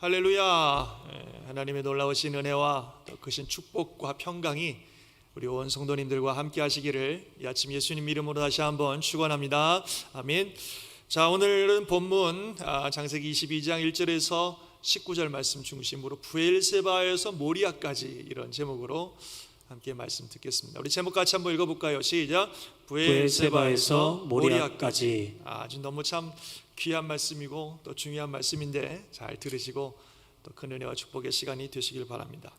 할렐루야. 하나님의 놀라우신 은혜와 또 크신 축복과 평강이 우리 온 성도님들과 함께 하시기를 이 아침 예수님 이름으로 다시 한번 축원합니다. 아멘. 자, 오늘은 본문 창세기 22장 1절에서 19절 말씀 중심으로 브엘세바에서 모리아까지 이런 제목으로 함께 말씀 듣겠습니다. 우리 제목 같이 한번 읽어볼까요? 시작. 브엘세바에서 모리아까지. 아주 너무 참 귀한 말씀이고 또 중요한 말씀인데 잘 들으시고 또 큰 은혜와 축복의 시간이 되시길 바랍니다.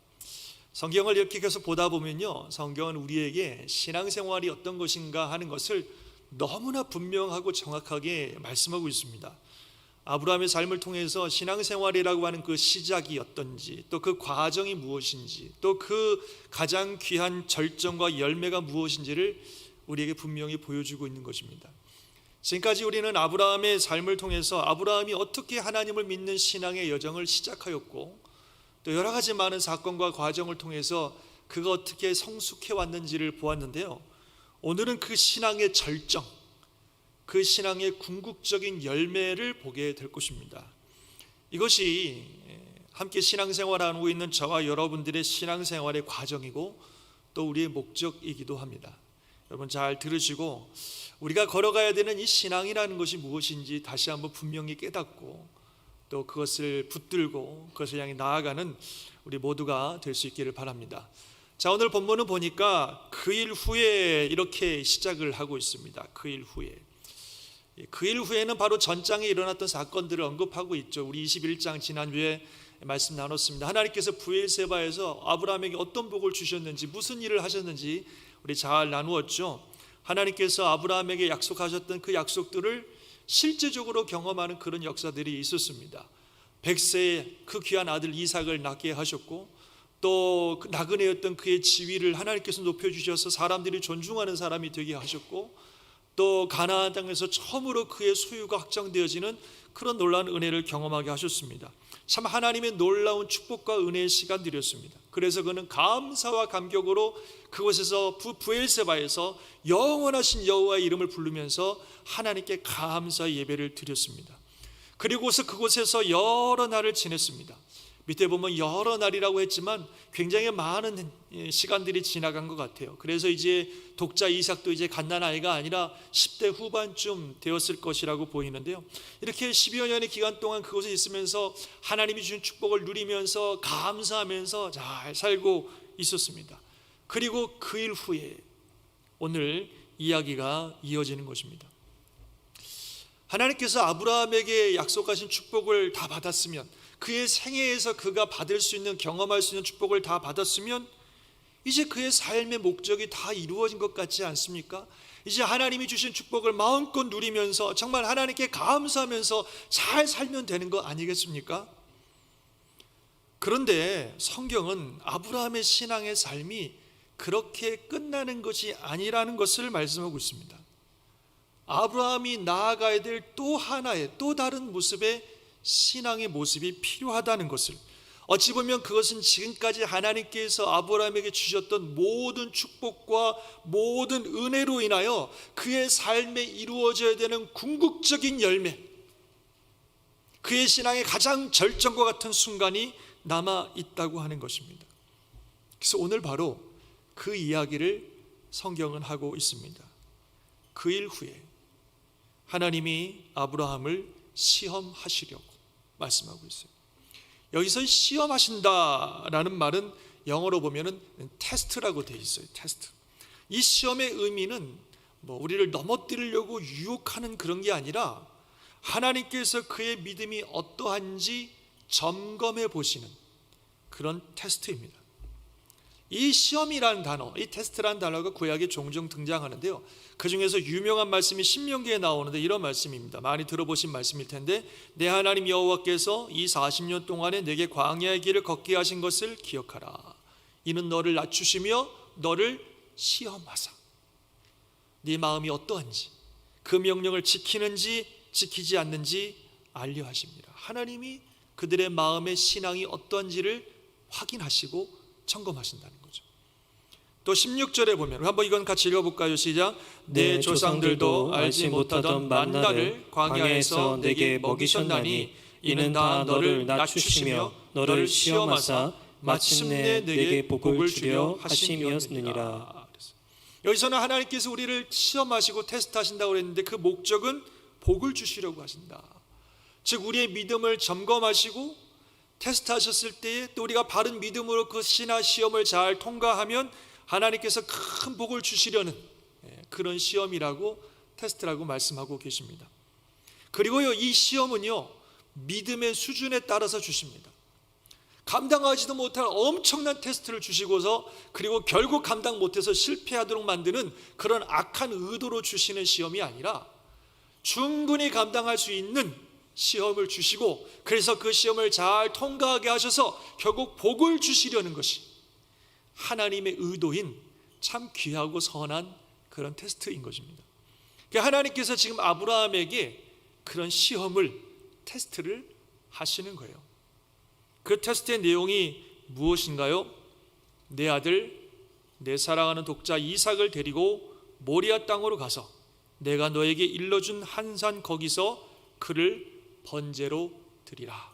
성경을 이렇게 계속 보다 보면요, 성경은 우리에게 신앙생활이 어떤 것인가 하는 것을 너무나 분명하고 정확하게 말씀하고 있습니다. 아브라함의 삶을 통해서 신앙생활이라고 하는 그 시작이 어떤지, 또 그 과정이 무엇인지, 또 그 가장 귀한 절정과 열매가 무엇인지를 우리에게 분명히 보여주고 있는 것입니다. 지금까지 우리는 아브라함의 삶을 통해서 아브라함이 어떻게 하나님을 믿는 신앙의 여정을 시작하였고, 또 여러 가지 많은 사건과 과정을 통해서 그가 어떻게 성숙해 왔는지를 보았는데요, 오늘은 그 신앙의 절정, 그 신앙의 궁극적인 열매를 보게 될 것입니다. 이것이 함께 신앙생활하고 있는 저와 여러분들의 신앙생활의 과정이고 또 우리의 목적이기도 합니다. 여러분 잘 들으시고 우리가 걸어가야 되는 이 신앙이라는 것이 무엇인지 다시 한번 분명히 깨닫고 또 그것을 붙들고 그것을 향해 나아가는 우리 모두가 될 수 있기를 바랍니다. 자, 오늘 본문은 보니까 그 일 후에 이렇게 시작을 하고 있습니다. 그 일 후에. 그 일 후에는 바로 전장에 일어났던 사건들을 언급하고 있죠. 우리 21장 지난주에 말씀 나눴습니다. 하나님께서 브엘세바에서 아브라함에게 어떤 복을 주셨는지, 무슨 일을 하셨는지 우리 잘 나누었죠. 하나님께서 아브라함에게 약속하셨던 그 약속들을 실제적으로 경험하는 그런 역사들이 있었습니다. 100세에 그 귀한 아들 이삭을 낳게 하셨고, 또 나그네였던 그의 지위를 하나님께서 높여주셔서 사람들이 존중하는 사람이 되게 하셨고, 또 가나안 땅에서 처음으로 그의 소유가 확정되어지는 그런 놀라운 은혜를 경험하게 하셨습니다. 참 하나님의 놀라운 축복과 은혜의 시간들이었습니다. 그래서 그는 감사와 감격으로 그곳에서 브엘세바에서 영원하신 여호와의 이름을 부르면서 하나님께 감사 예배를 드렸습니다. 그리고서 그곳에서 여러 날을 지냈습니다. 밑에 보면 여러 날이라고 했지만 굉장히 많은 시간들이 지나간 것 같아요. 그래서 이제 독자 이삭도 이제 갓난아이가 아니라 10대 후반쯤 되었을 것이라고 보이는데요, 이렇게 10여 년의 기간 동안 그곳에 있으면서 하나님이 주신 축복을 누리면서 감사하면서 잘 살고 있었습니다. 그리고 그 일 후에 오늘 이야기가 이어지는 것입니다. 하나님께서 아브라함에게 약속하신 축복을 다 받았으면, 그의 생애에서 그가 받을 수 있는, 경험할 수 있는 축복을 다 받았으면 이제 그의 삶의 목적이 다 이루어진 것 같지 않습니까? 이제 하나님이 주신 축복을 마음껏 누리면서 정말 하나님께 감사하면서 잘 살면 되는 거 아니겠습니까? 그런데 성경은 아브라함의 신앙의 삶이 그렇게 끝나는 것이 아니라는 것을 말씀하고 있습니다. 아브라함이 나아가야 될 또 하나의, 또 다른 모습의 신앙의 모습이 필요하다는 것을, 어찌 보면 그것은 지금까지 하나님께서 아브라함에게 주셨던 모든 축복과 모든 은혜로 인하여 그의 삶에 이루어져야 되는 궁극적인 열매, 그의 신앙의 가장 절정과 같은 순간이 남아 있다고 하는 것입니다. 그래서 오늘 바로 그 이야기를 성경은 하고 있습니다. 그 일 후에 하나님이 아브라함을 시험하시려고 말씀하고 있어요. 여기서 시험하신다라는 말은 영어로 보면은 테스트라고 되어 있어요. 테스트. 이 시험의 의미는 우리를 넘어뜨리려고 유혹하는 그런 게 아니라 하나님께서 그의 믿음이 어떠한지 점검해 보시는 그런 테스트입니다. 이 시험이라는 단어, 이 테스트라는 단어가 구약에 종종 등장하는데요, 그 중에서 유명한 말씀이 신명기에 나오는데 이런 말씀입니다. 많이 들어보신 말씀일 텐데, 내 하나님 여호와께서 이 40년 동안에 내게 광야의 길을 걷게 하신 것을 기억하라. 이는 너를 낮추시며 너를 시험하사 네 마음이 어떠한지, 그 명령을 지키는지 지키지 않는지 알려 하십니다. 하나님이 그들의 마음의 신앙이 어떠한지를 확인하시고 점검하신다는 거죠. 또 16절에 보면 한번 이건 같이 읽어볼까요? 시작. 내 조상들도 알지 못하던 만나를 광야에서 내게 먹이셨나니 이는 다 너를 낮추시며 너를 시험하사 마침내 내게 복을 주려 하심이었느니라. 여기서는 하나님께서 우리를 시험하시고 테스트하신다고 그랬는데 그 목적은 복을 주시려고 하신다. 즉 우리의 믿음을 점검하시고 테스트하셨을 때에 또 우리가 바른 믿음으로 그 신화 시험을 잘 통과하면 하나님께서 큰 복을 주시려는 그런 시험이라고 테스트라고 말씀하고 계십니다. 그리고요, 이 시험은요 믿음의 수준에 따라서 주십니다. 감당하지도 못할 엄청난 테스트를 주시고서 그리고 결국 감당 못해서 실패하도록 만드는 그런 악한 의도로 주시는 시험이 아니라 충분히 감당할 수 있는 시험을 주시고 그래서 그 시험을 잘 통과하게 하셔서 결국 복을 주시려는 것이 하나님의 의도인 참 귀하고 선한 그런 테스트인 것입니다. 하나님께서 지금 아브라함에게 그런 시험을 테스트를 하시는 거예요. 그 테스트의 내용이 무엇인가요? 내 아들, 내 사랑하는 독자 이삭을 데리고 모리아 땅으로 가서 내가 너에게 일러준 한 산 거기서 그를 번제로 드리라.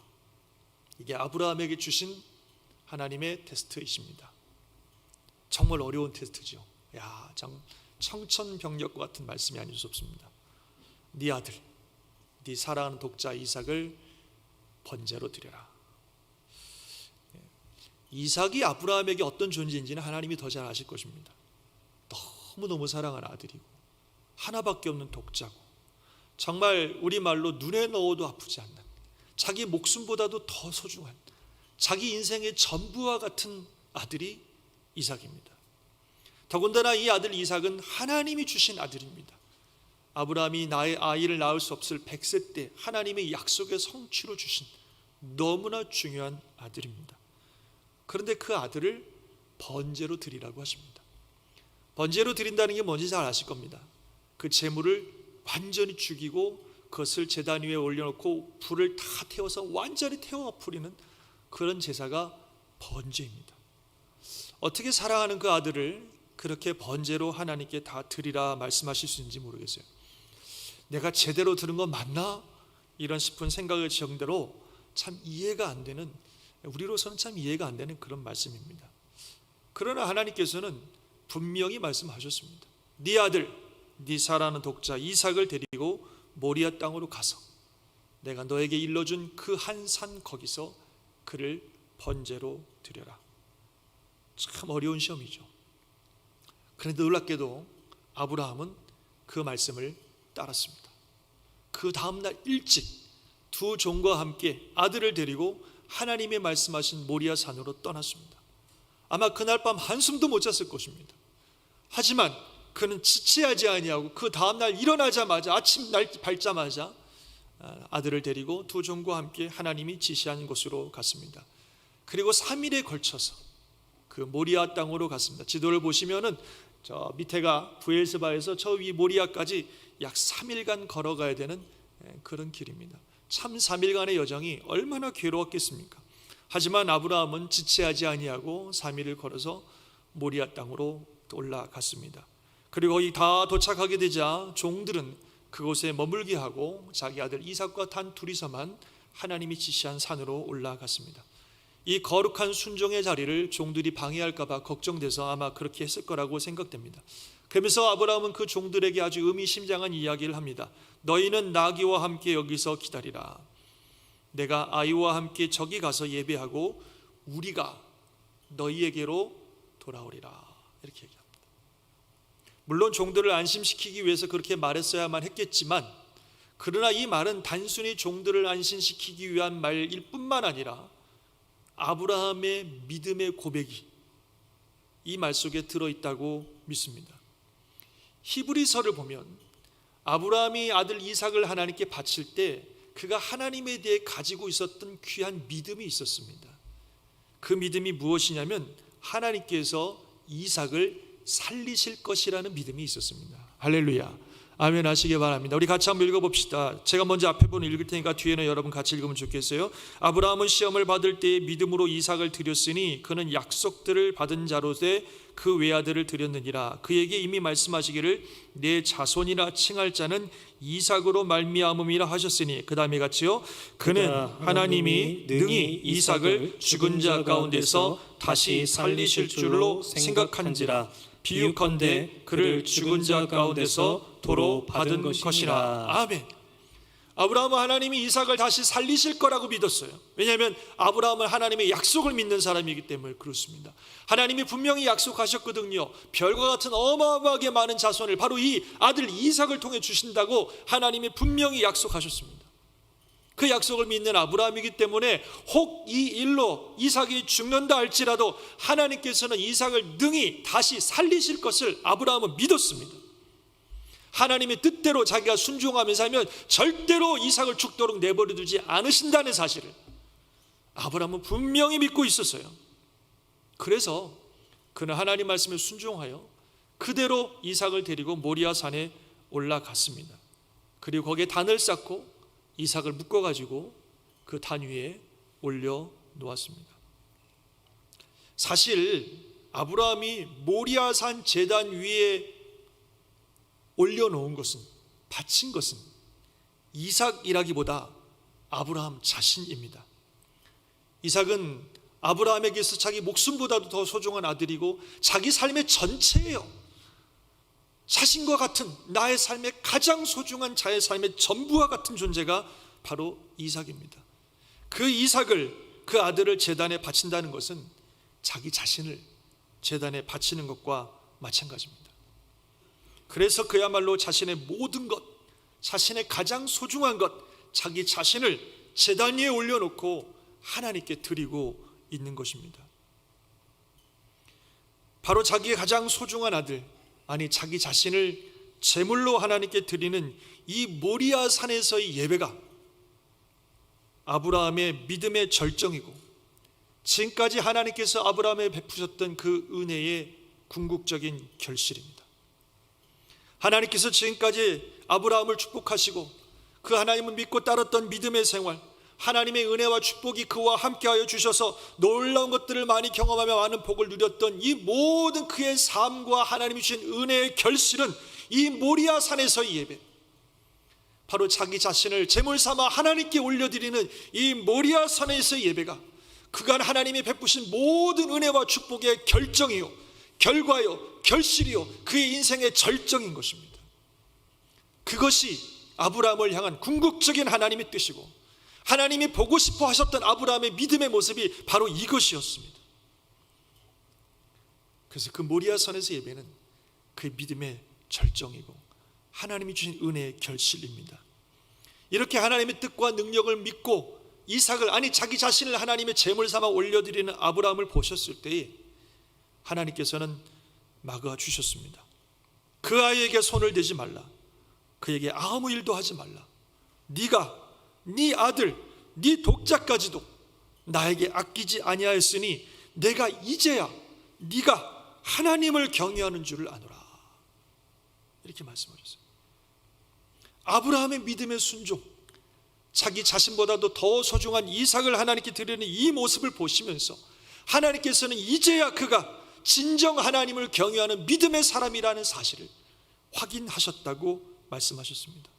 이게 아브라함에게 주신 하나님의 테스트이십니다. 정말 어려운 테스트죠. 참 청천벽력과 같은 말씀이 아닐 수 없습니다. 네 아들, 네 사랑하는 독자 이삭을 번제로 드려라. 이삭이 아브라함에게 어떤 존재인지는 하나님이 더 잘 아실 것입니다. 너무너무 사랑하는 아들이고 하나밖에 없는 독자고 정말 우리말로 눈에 넣어도 아프지 않는 자기 목숨보다도 더 소중한 자기 인생의 전부와 같은 아들이 이삭입니다. 더군다나 이 아들 이삭은 하나님이 주신 아들입니다. 아브라함이 나의 아이를 낳을 수 없을 100세 때 하나님의 약속의 성취로 주신 너무나 중요한 아들입니다. 그런데 그 아들을 번제로 드리라고 하십니다. 번제로 드린다는 게 뭔지 잘 아실 겁니다. 그 제물을 완전히 죽이고 그것을 제단 위에 올려놓고 불을 다 태워서 완전히 태워 부리는 그런 제사가 번제입니다. 어떻게 사랑하는 그 아들을 그렇게 번제로 하나님께 다 드리라 말씀하실 수 있는지 모르겠어요. 내가 제대로 들은 건 맞나? 이런 싶은 생각을 정대로 참 이해가 안 되는, 우리로서는 참 이해가 안 되는 그런 말씀입니다. 그러나 하나님께서는 분명히 말씀하셨습니다. 네 아들, 네 사랑하는 독자 이삭을 데리고 모리아 땅으로 가서 내가 너에게 일러준 그 한 산 거기서 그를 번제로 드려라. 참 어려운 시험이죠. 그런데 놀랍게도 아브라함은 그 말씀을 따랐습니다. 그 다음날 일찍 두 종과 함께 아들을 데리고 하나님의 말씀하신 모리아 산으로 떠났습니다. 아마 그날 밤 한숨도 못 잤을 것입니다. 하지만 그는 지체하지 아니하고 그 다음날 일어나자마자 아침 날 밝자마자 아들을 데리고 두 종과 함께 하나님이 지시한 곳으로 갔습니다. 그리고 3일에 걸쳐서 그 모리아 땅으로 갔습니다. 지도를 보시면은 저 밑에가 브엘스바에서 저 위 모리아까지 약 3일간 걸어가야 되는 그런 길입니다. 참 3일간의 여정이 얼마나 괴로웠겠습니까? 하지만 아브라함은 지체하지 아니하고 3일을 걸어서 모리아 땅으로 올라갔습니다. 그리고 거기 다 도착하게 되자 종들은 그곳에 머물게 하고 자기 아들 이삭과 단 둘이서만 하나님이 지시한 산으로 올라갔습니다. 이 거룩한 순종의 자리를 종들이 방해할까 봐 걱정돼서 아마 그렇게 했을 거라고 생각됩니다. 그러면서 아브라함은 그 종들에게 아주 의미심장한 이야기를 합니다. 너희는 나귀와 함께 여기서 기다리라. 내가 아이와 함께 저기 가서 예배하고 우리가 너희에게로 돌아오리라. 이렇게 얘기합니다. 물론 종들을 안심시키기 위해서 그렇게 말했어야만 했겠지만 그러나 이 말은 단순히 종들을 안심시키기 위한 말일 뿐만 아니라 아브라함의 믿음의 고백이 이 말 속에 들어있다고 믿습니다. 히브리서를 보면 아브라함이 아들 이삭을 하나님께 바칠 때 그가 하나님에 대해 가지고 있었던 귀한 믿음이 있었습니다. 그 믿음이 무엇이냐면 하나님께서 이삭을 살리실 것이라는 믿음이 있었습니다. 할렐루야. 아멘 하시기 바랍니다. 우리 같이 한번 읽어봅시다. 제가 먼저 앞에 부분 읽을 테니까 뒤에는 여러분 같이 읽으면 좋겠어요. 아브라함은 시험을 받을 때 믿음으로 이삭을 드렸으니 그는 약속들을 받은 자로되 그 외아들을 드렸느니라. 그에게 이미 말씀하시기를 내 자손이라 칭할 자는 이삭으로 말미암음이라 하셨으니 그 다음에 같이요. 그는 하나님이 능히 이삭을 죽은 자 가운데서 다시 살리실 줄로 생각한지라. 비유컨대 그를 죽은 자 가운데서 도로 받은 것이라. 아멘. 아브라함은 하나님이 이삭을 다시 살리실 거라고 믿었어요. 왜냐하면 아브라함은 하나님의 약속을 믿는 사람이기 때문에 그렇습니다. 하나님이 분명히 약속하셨거든요. 별과 같은 어마어마하게 많은 자손을 바로 이 아들 이삭을 통해 주신다고 하나님이 분명히 약속하셨습니다. 그 약속을 믿는 아브라함이기 때문에 혹 이 일로 이삭이 죽는다 할지라도 하나님께서는 이삭을 능히 다시 살리실 것을 아브라함은 믿었습니다. 하나님의 뜻대로 자기가 순종하며 살면 절대로 이삭을 죽도록 내버려 두지 않으신다는 사실을 아브라함은 분명히 믿고 있었어요. 그래서 그는 하나님 말씀에 순종하여 그대로 이삭을 데리고 모리아 산에 올라갔습니다. 그리고 거기에 단을 쌓고 이삭을 묶어가지고 그 단 위에 올려 놓았습니다. 사실 아브라함이 모리아산 제단 위에 올려놓은 것은, 바친 것은 이삭이라기보다 아브라함 자신입니다. 이삭은 아브라함에게서 자기 목숨보다도 더 소중한 아들이고 자기 삶의 전체예요. 자신과 같은, 나의 삶의 가장 소중한 자의 삶의 전부와 같은 존재가 바로 이삭입니다. 그 이삭을, 그 아들을 제단에 바친다는 것은 자기 자신을 제단에 바치는 것과 마찬가지입니다. 그래서 그야말로 자신의 모든 것, 자신의 가장 소중한 것, 자기 자신을 제단 위에 올려놓고 하나님께 드리고 있는 것입니다. 바로 자기의 가장 소중한 아들, 아니 자기 자신을 제물로 하나님께 드리는 이 모리아 산에서의 예배가 아브라함의 믿음의 절정이고 지금까지 하나님께서 아브라함에 베푸셨던 그 은혜의 궁극적인 결실입니다. 하나님께서 지금까지 아브라함을 축복하시고 그 하나님을 믿고 따랐던 믿음의 생활, 하나님의 은혜와 축복이 그와 함께하여 주셔서 놀라운 것들을 많이 경험하며 많은 복을 누렸던 이 모든 그의 삶과 하나님이 주신 은혜의 결실은 이 모리아 산에서의 예배, 바로 자기 자신을 제물 삼아 하나님께 올려드리는 이 모리아 산에서의 예배가 그간 하나님이 베푸신 모든 은혜와 축복의 결정이요, 결과요, 결실이요, 그의 인생의 절정인 것입니다. 그것이 아브라함을 향한 궁극적인 하나님의 뜻이고 하나님이 보고 싶어 하셨던 아브라함의 믿음의 모습이 바로 이것이었습니다. 그래서 그 모리아 산에서 예배는 그의 믿음의 절정이고 하나님이 주신 은혜의 결실입니다. 이렇게 하나님의 뜻과 능력을 믿고 이삭을, 아니 자기 자신을 하나님의 제물 삼아 올려드리는 아브라함을 보셨을 때에 하나님께서는 막아 주셨습니다. 그 아이에게 손을 대지 말라. 그에게 아무 일도 하지 말라. 네가 네 아들, 네 독자까지도 나에게 아끼지 아니하였으니 내가 이제야 네가 하나님을 경외하는 줄을 아노라. 이렇게 말씀하셨어요. 아브라함의 믿음의 순종, 자기 자신보다도 더 소중한 이삭을 하나님께 드리는 이 모습을 보시면서 하나님께서는 이제야 그가 진정 하나님을 경외하는 믿음의 사람이라는 사실을 확인하셨다고 말씀하셨습니다.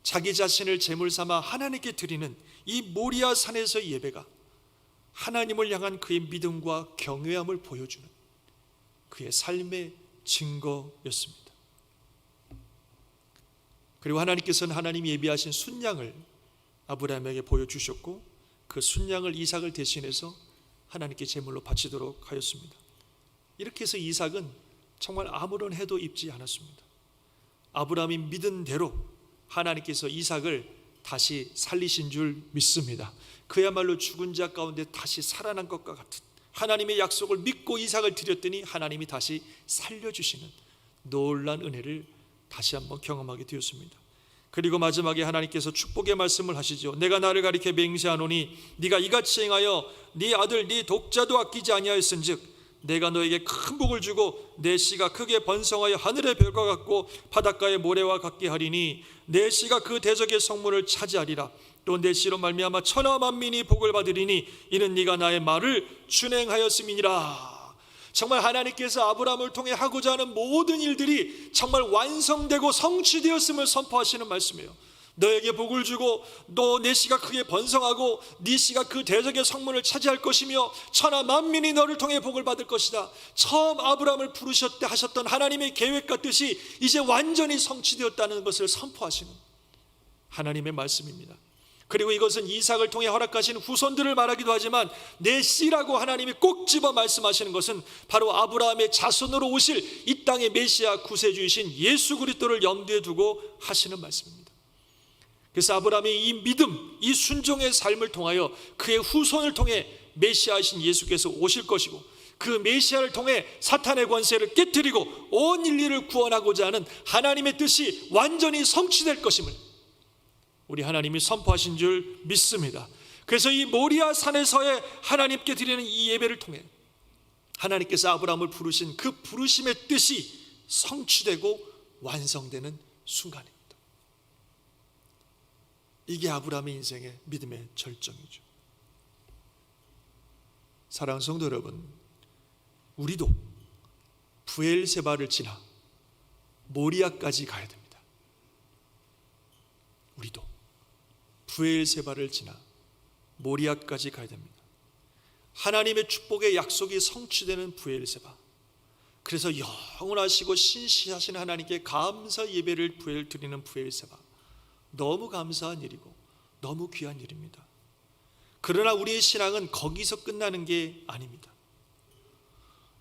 자기 자신을 제물 삼아 하나님께 드리는 이 모리아 산에서의 예배가 하나님을 향한 그의 믿음과 경외함을 보여주는 그의 삶의 증거였습니다. 그리고 하나님께서는 하나님이 예비하신 순양을 아브라함에게 보여주셨고 그 순양을 이삭을 대신해서 하나님께 제물로 바치도록 하였습니다. 이렇게 해서 이삭은 정말 아무런 해도 입지 않았습니다. 아브라함이 믿은 대로 하나님께서 이삭을 다시 살리신 줄 믿습니다. 그야말로 죽은 자 가운데 다시 살아난 것과 같은 하나님의 약속을 믿고 이삭을 드렸더니 하나님이 다시 살려주시는 놀라운 은혜를 다시 한번 경험하게 되었습니다. 그리고 마지막에 하나님께서 축복의 말씀을 하시죠. 내가 나를 가리켜 맹세하노니 네가 이같이 행하여 네 아들 네 독자도 아끼지 아니하였은즉 내가 너에게 큰 복을 주고 내 씨가 크게 번성하여 하늘의 별과 같고 바닷가의 모래와 같게 하리니 내 씨가 그 대적의 성문을 차지하리라. 또 내 씨로 말미암아 천하 만민이 복을 받으리니 이는 네가 나의 말을 준행하였음이니라. 정말 하나님께서 아브라함을 통해 하고자 하는 모든 일들이 정말 완성되고 성취되었음을 선포하시는 말씀이에요. 너에게 복을 주고 너 내 씨가 크게 번성하고 네 씨가 그 대적의 성문을 차지할 것이며 천하 만민이 너를 통해 복을 받을 것이다. 처음 아브라함을 부르셨을 때 하셨던 하나님의 계획과 뜻이 이제 완전히 성취되었다는 것을 선포하시는 하나님의 말씀입니다. 그리고 이것은 이삭을 통해 허락하신 후손들을 말하기도 하지만 내 씨라고 하나님이 꼭 집어 말씀하시는 것은 바로 아브라함의 자손으로 오실 이 땅의 메시아 구세주이신 예수 그리스도를 염두에 두고 하시는 말씀입니다. 그래서 아브라함의 이 믿음, 이 순종의 삶을 통하여 그의 후손을 통해 메시아이신 예수께서 오실 것이고 그 메시아를 통해 사탄의 권세를 깨뜨리고 온 인류를 구원하고자 하는 하나님의 뜻이 완전히 성취될 것임을 우리 하나님이 선포하신 줄 믿습니다. 그래서 이 모리아 산에서의 하나님께 드리는 이 예배를 통해 하나님께서 아브라함을 부르신 그 부르심의 뜻이 성취되고 완성되는 순간입니다. 이게 아브라함의 인생의 믿음의 절정이죠. 사랑하는 성도 여러분, 우리도 부엘세바를 지나 모리아까지 가야 됩니다. 우리도 부엘세바를 지나 모리아까지 가야 됩니다. 하나님의 축복의 약속이 성취되는 부엘세바. 그래서 영원하시고 신실하신 하나님께 감사 예배를 드리는 부엘세바. 너무 감사한 일이고 너무 귀한 일입니다. 그러나 우리의 신앙은 거기서 끝나는 게 아닙니다.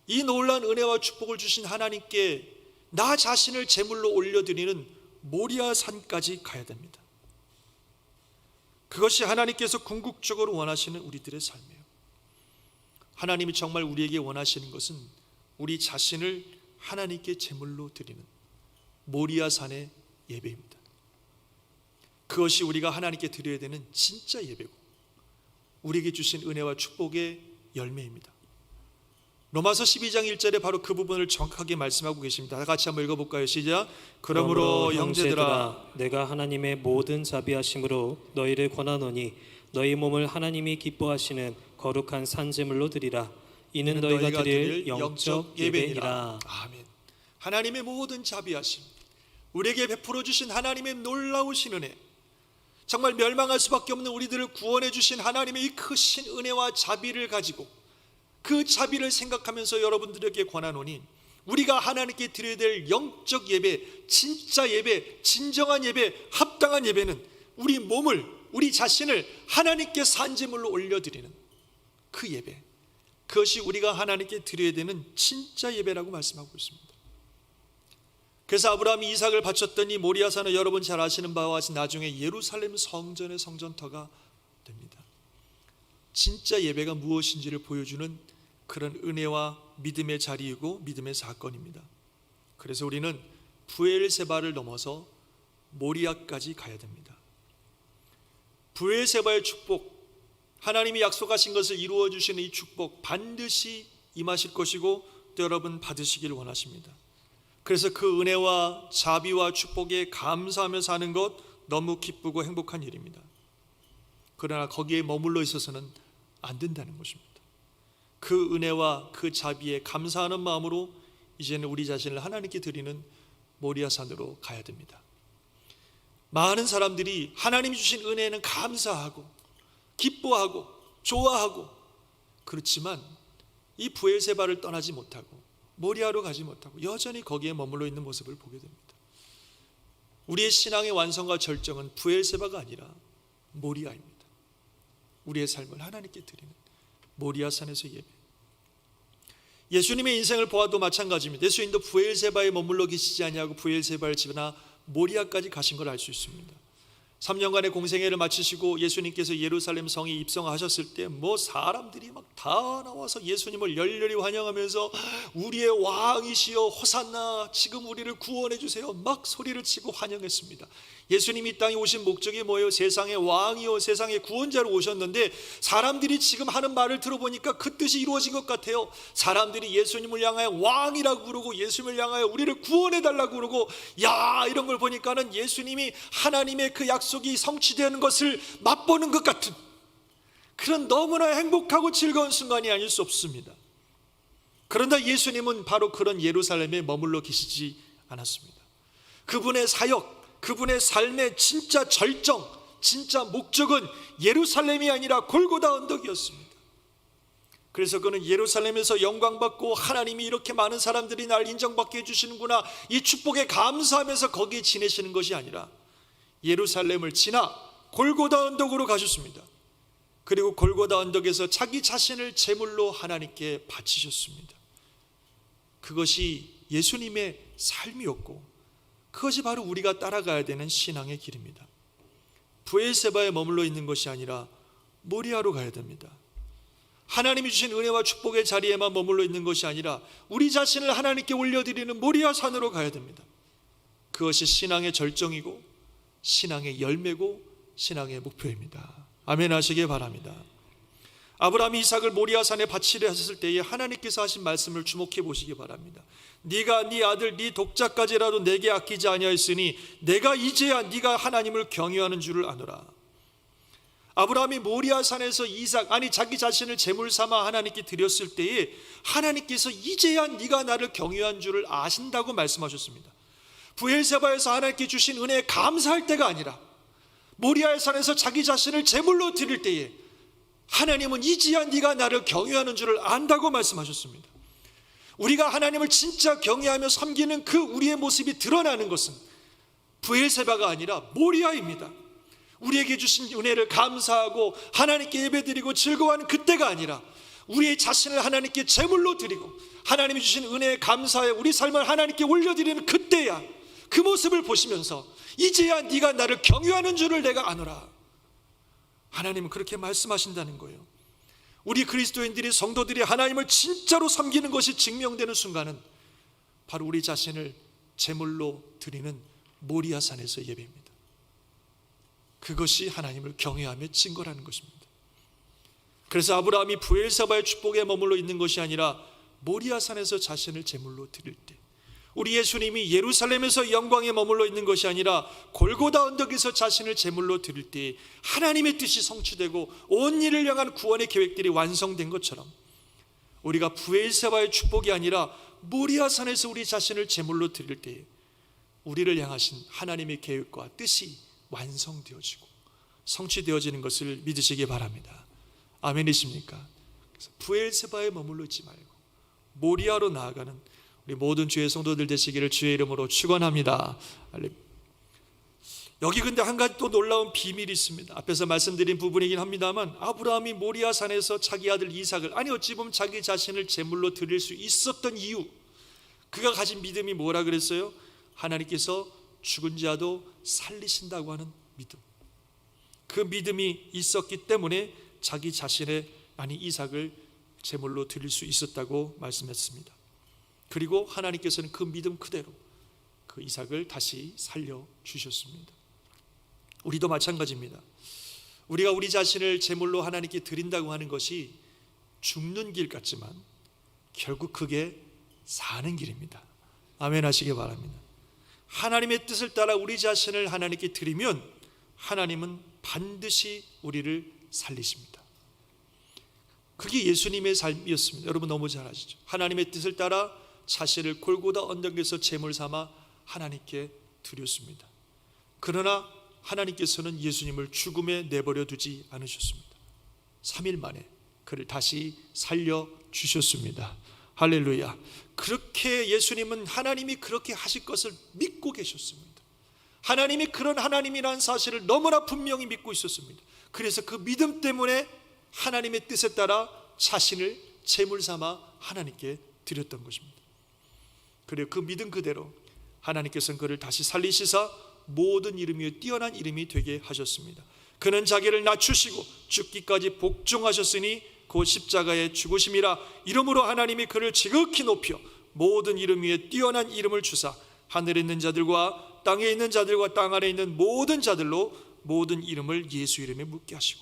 이 놀라운 은혜와 축복을 주신 하나님께 나 자신을 제물로 올려드리는 모리아 산까지 가야 됩니다. 그것이 하나님께서 궁극적으로 원하시는 우리들의 삶이에요. 하나님이 정말 우리에게 원하시는 것은 우리 자신을 하나님께 제물로 드리는 모리아 산의 예배입니다. 그것이 우리가 하나님께 드려야 되는 진짜 예배고 우리에게 주신 은혜와 축복의 열매입니다. 로마서 12장 1절에 바로 그 부분을 정확하게 말씀하고 계십니다. 다 같이 한번 읽어볼까요? 시작. 그러므로 형제들아 내가 하나님의 모든 자비하심으로 너희를 권하노니 너희 몸을 하나님이 기뻐하시는 거룩한 산제물로 드리라. 이는 너희가 드릴 영적 예배니라. 아멘. 하나님의 모든 자비하심, 우리에게 베풀어 주신 하나님의 놀라우신 은혜, 정말 멸망할 수밖에 없는 우리들을 구원해 주신 하나님의 이 크신 은혜와 자비를 가지고 그 자비를 생각하면서 여러분들에게 권하노니 우리가 하나님께 드려야 될 영적 예배, 진짜 예배, 진정한 예배, 합당한 예배는 우리 몸을, 우리 자신을 하나님께 산제물로 올려드리는 그 예배, 그것이 우리가 하나님께 드려야 되는 진짜 예배라고 말씀하고 있습니다. 그래서 아브라함이 이삭을 바쳤더니 모리아산은 여러분 잘 아시는 바와 같이 나중에 예루살렘 성전의 성전터가 됩니다. 진짜 예배가 무엇인지를 보여주는 그런 은혜와 믿음의 자리이고 믿음의 사건입니다. 그래서 우리는 부엘세바를 넘어서 모리아까지 가야 됩니다. 부엘세바의 축복, 하나님이 약속하신 것을 이루어 주시는 이 축복 반드시 임하실 것이고 또 여러분 받으시기를 원하십니다. 그래서 그 은혜와 자비와 축복에 감사하며 사는 것 너무 기쁘고 행복한 일입니다. 그러나 거기에 머물러 있어서는 안 된다는 것입니다. 그 은혜와 그 자비에 감사하는 마음으로 이제는 우리 자신을 하나님께 드리는 모리아산으로 가야 됩니다. 많은 사람들이 하나님이 주신 은혜에는 감사하고 기뻐하고 좋아하고 그렇지만 이 부엘세바를 떠나지 못하고 모리아로 가지 못하고 여전히 거기에 머물러 있는 모습을 보게 됩니다. 우리의 신앙의 완성과 절정은 부엘세바가 아니라 모리아입니다. 우리의 삶을 하나님께 드리는 모리아산에서 예배. 예수님의 인생을 보아도 마찬가지입니다. 예수님도 부엘세바에 머물러 계시지 아니하고 부엘세바를 지나 모리아까지 가신 걸 알 수 있습니다. 3년간의 공생애를 마치시고 예수님께서 예루살렘 성에 입성하셨을 때 사람들이 막 다 나와서 예수님을 열렬히 환영하면서 우리의 왕이시여 호산나, 지금 우리를 구원해 주세요, 막 소리를 치고 환영했습니다. 예수님이 이 땅에 오신 목적이 뭐예요? 세상의 왕이요 세상의 구원자로 오셨는데, 사람들이 지금 하는 말을 들어보니까 그 뜻이 이루어진 것 같아요. 사람들이 예수님을 향하여 왕이라고 부르고 예수님을 향하여 우리를 구원해 달라고 그러고, 야, 이런 걸 보니까는 예수님이 하나님의 그 약속이 성취되는 것을 맛보는 것 같은 그런 너무나 행복하고 즐거운 순간이 아닐 수 없습니다. 그런데 예수님은 바로 그런 예루살렘에 머물러 계시지 않았습니다. 그분의 사역, 그분의 삶의 진짜 절정, 진짜 목적은 예루살렘이 아니라 골고다 언덕이었습니다. 그래서 그는 예루살렘에서 영광받고 하나님이 이렇게 많은 사람들이 날 인정받게 해주시는구나, 이 축복에 감사하면서 거기에 지내시는 것이 아니라 예루살렘을 지나 골고다 언덕으로 가셨습니다. 그리고 골고다 언덕에서 자기 자신을 제물로 하나님께 바치셨습니다. 그것이 예수님의 삶이었고, 그것이 바로 우리가 따라가야 되는 신앙의 길입니다. 브엘세바에 머물러 있는 것이 아니라 모리아로 가야 됩니다. 하나님이 주신 은혜와 축복의 자리에만 머물러 있는 것이 아니라 우리 자신을 하나님께 올려드리는 모리아 산으로 가야 됩니다. 그것이 신앙의 절정이고 신앙의 열매고 신앙의 목표입니다. 아멘 하시기 바랍니다. 아브라함이 이삭을 모리아 산에 바치려 하셨을 때에 하나님께서 하신 말씀을 주목해 보시기 바랍니다. 네가 네 아들 네 독자까지라도 내게 아끼지 아니하였으니 내가 이제야 네가 하나님을 경외하는 줄을 아노라. 아브라함이 모리아 산에서 자기 자신을 제물 삼아 하나님께 드렸을 때에 하나님께서 이제야 네가 나를 경외한 줄을 아신다고 말씀하셨습니다. 브엘세바에서 하나님께 주신 은혜에 감사할 때가 아니라 모리아의 산에서 자기 자신을 제물로 드릴 때에 하나님은 이제야 네가 나를 경외하는 줄을 안다고 말씀하셨습니다. 우리가 하나님을 진짜 경외하며 섬기는 그 우리의 모습이 드러나는 것은 브엘세바가 아니라 모리아입니다. 우리에게 주신 은혜를 감사하고 하나님께 예배드리고 즐거워하는 그때가 아니라 우리의 자신을 하나님께 제물로 드리고 하나님이 주신 은혜에 감사해 우리 삶을 하나님께 올려드리는 그때야, 그 모습을 보시면서 이제야 네가 나를 경외하는 줄을 내가 아노라. 하나님은 그렇게 말씀하신다는 거예요. 우리 그리스도인들이, 성도들이 하나님을 진짜로 섬기는 것이 증명되는 순간은 바로 우리 자신을 제물로 드리는 모리아산에서 예배입니다. 그것이 하나님을 경외하며 증거라는 것입니다. 그래서 아브라함이 브엘세바의 축복에 머물러 있는 것이 아니라 모리아산에서 자신을 제물로 드릴 때, 우리 예수님이 예루살렘에서 영광에 머물러 있는 것이 아니라 골고다 언덕에서 자신을 제물로 드릴 때 하나님의 뜻이 성취되고 온 일을 향한 구원의 계획들이 완성된 것처럼, 우리가 브엘세바의 축복이 아니라 모리아산에서 우리 자신을 제물로 드릴 때 우리를 향하신 하나님의 계획과 뜻이 완성되어지고 성취되어지는 것을 믿으시기 바랍니다. 아멘이십니까? 그래서 브엘세바에 머물러 있지 말고 모리아로 나아가는 우리 모든 주의 성도들 되시기를 주의 이름으로 축원합니다. 여기 근데 한 가지 또 놀라운 비밀이 있습니다. 앞에서 말씀드린 부분이긴 합니다만, 아브라함이 모리아 산에서 자기 아들 이삭을, 어찌 보면 자기 자신을 제물로 드릴 수 있었던 이유, 그가 가진 믿음이 뭐라 그랬어요? 하나님께서 죽은 자도 살리신다고 하는 믿음. 그 믿음이 있었기 때문에 자기 자신의 이삭을 제물로 드릴 수 있었다고 말씀했습니다. 그리고 하나님께서는 그 믿음 그대로 그 이삭을 다시 살려주셨습니다. 우리도 마찬가지입니다. 우리가 우리 자신을 제물로 하나님께 드린다고 하는 것이 죽는 길 같지만 결국 그게 사는 길입니다. 아멘 하시기 바랍니다. 하나님의 뜻을 따라 우리 자신을 하나님께 드리면 하나님은 반드시 우리를 살리십니다. 그게 예수님의 삶이었습니다. 여러분 너무 잘 아시죠? 하나님의 뜻을 따라 자신을 골고다 언덕에서 제물 삼아 하나님께 드렸습니다. 그러나 하나님께서는 예수님을 죽음에 내버려 두지 않으셨습니다. 3일 만에 그를 다시 살려주셨습니다. 할렐루야. 그렇게 예수님은 하나님이 그렇게 하실 것을 믿고 계셨습니다. 하나님이 그런 하나님이라는 사실을 너무나 분명히 믿고 있었습니다. 그래서 그 믿음 때문에 하나님의 뜻에 따라 자신을 제물 삼아 하나님께 드렸던 것입니다. 그리고 그 믿음 그대로 하나님께서는 그를 다시 살리시사 모든 이름 위에 뛰어난 이름이 되게 하셨습니다. 그는 자기를 낮추시고 죽기까지 복종하셨으니 곧 십자가의 죽으심이라. 이러므로 하나님이 그를 지극히 높여 모든 이름 위에 뛰어난 이름을 주사 하늘에 있는 자들과 땅에 있는 자들과 땅 아래 있는 모든 자들로 모든 이름을 예수 이름에 묻게 하시고.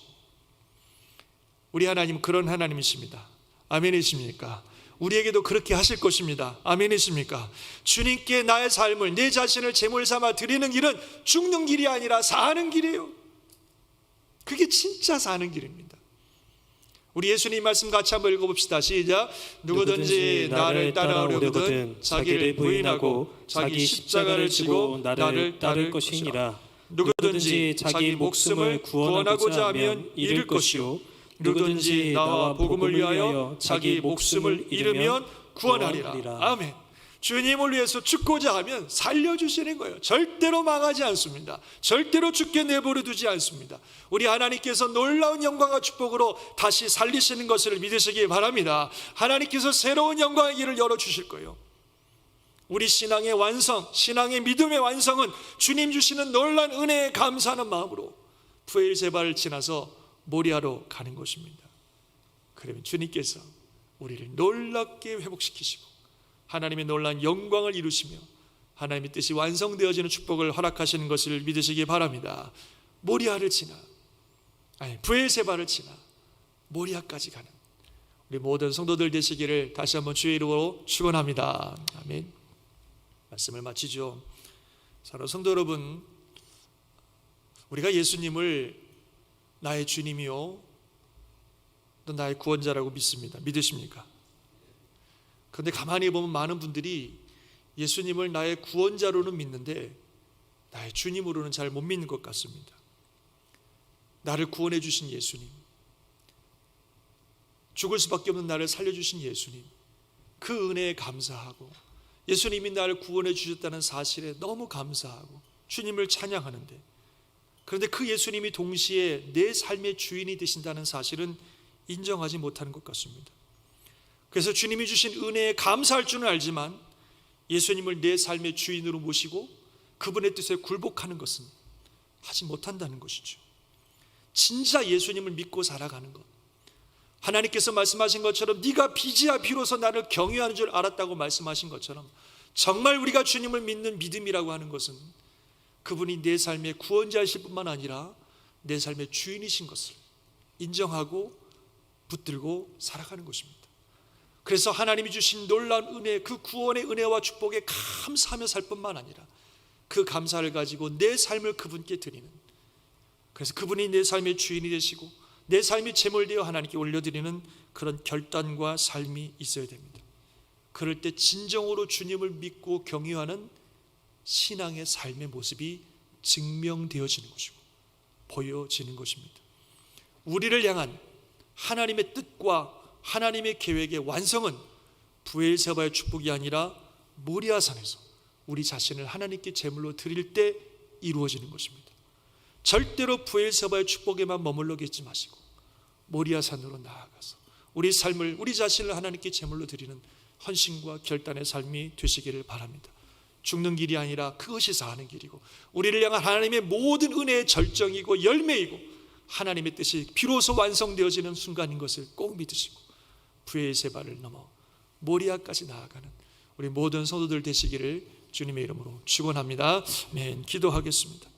우리 하나님은 그런 하나님이십니다. 아멘이십니까? 우리에게도 그렇게 하실 것입니다. 아멘이십니까? 주님께 나의 삶을, 내 자신을 제물 삼아 드리는 길은 죽는 길이 아니라 사는 길이에요. 그게 진짜 사는 길입니다. 우리 예수님 말씀 같이 한번 읽어봅시다. 시작. 누구든지 나를 따라오려거든 자기를 부인하고 자기 십자가를 지고 나를 따를 것이니라. 누구든지 자기 목숨을 구원하고자 하면 잃을 것이요 누구든지 나와 복음을 위하여 자기 목숨을 잃으면 구원하리라. 아멘. 주님을 위해서 죽고자 하면 살려주시는 거예요. 절대로 망하지 않습니다. 절대로 죽게 내버려 두지 않습니다. 우리 하나님께서 놀라운 영광과 축복으로 다시 살리시는 것을 믿으시기 바랍니다. 하나님께서 새로운 영광의 길을 열어주실 거예요. 우리 신앙의 완성, 신앙의 믿음의 완성은 주님 주시는 놀라운 은혜에 감사하는 마음으로 부엘세바를 지나서 모리아로 가는 것입니다. 그러면 주님께서 우리를 놀랍게 회복시키시고 하나님의 놀라운 영광을 이루시며 하나님의 뜻이 완성되어지는 축복을 허락하시는 것을 믿으시기 바랍니다. 모리아를 지나, 부엘세바를 지나 모리아까지 가는 우리 모든 성도들 되시기를 다시 한번 주의 이름으로 축원합니다. 아멘. 말씀을 마치죠. 사랑하는 성도 여러분, 우리가 예수님을 나의 주님이요 또 나의 구원자라고 믿습니다. 믿으십니까? 그런데 가만히 보면 많은 분들이 예수님을 나의 구원자로는 믿는데 나의 주님으로는 잘 못 믿는 것 같습니다. 나를 구원해 주신 예수님, 죽을 수밖에 없는 나를 살려주신 예수님, 그 은혜에 감사하고 예수님이 나를 구원해 주셨다는 사실에 너무 감사하고 주님을 찬양하는데, 그런데 그 예수님이 동시에 내 삶의 주인이 되신다는 사실은 인정하지 못하는 것 같습니다. 그래서 주님이 주신 은혜에 감사할 줄은 알지만 예수님을 내 삶의 주인으로 모시고 그분의 뜻에 굴복하는 것은 하지 못한다는 것이죠. 진짜 예수님을 믿고 살아가는 것, 하나님께서 말씀하신 것처럼 네가 빚이야 비로소 나를 경외하는 줄 알았다고 말씀하신 것처럼 정말 우리가 주님을 믿는 믿음이라고 하는 것은 그분이 내 삶의 구원자이실 뿐만 아니라 내 삶의 주인이신 것을 인정하고 붙들고 살아가는 것입니다. 그래서 하나님이 주신 놀라운 은혜, 그 구원의 은혜와 축복에 감사하며 살 뿐만 아니라 그 감사를 가지고 내 삶을 그분께 드리는, 그래서 그분이 내 삶의 주인이 되시고 내 삶이 제물되어 하나님께 올려드리는 그런 결단과 삶이 있어야 됩니다. 그럴 때 진정으로 주님을 믿고 경외하는 신앙의 삶의 모습이 증명되어지는 것이고 보여지는 것입니다. 우리를 향한 하나님의 뜻과 하나님의 계획의 완성은 부엘세바의 축복이 아니라 모리아산에서 우리 자신을 하나님께 제물로 드릴 때 이루어지는 것입니다. 절대로 부엘세바의 축복에만 머물러 계지 마시고 모리아산으로 나아가서 우리 삶을, 우리 자신을 하나님께 제물로 드리는 헌신과 결단의 삶이 되시기를 바랍니다. 죽는 길이 아니라 그것이 사는 길이고 우리를 향한 하나님의 모든 은혜의 절정이고 열매이고 하나님의 뜻이 비로소 완성되어지는 순간인 것을 꼭 믿으시고 부엘세바를 넘어 모리아까지 나아가는 우리 모든 성도들 되시기를 주님의 이름으로 축원합니다. 아멘. 기도하겠습니다.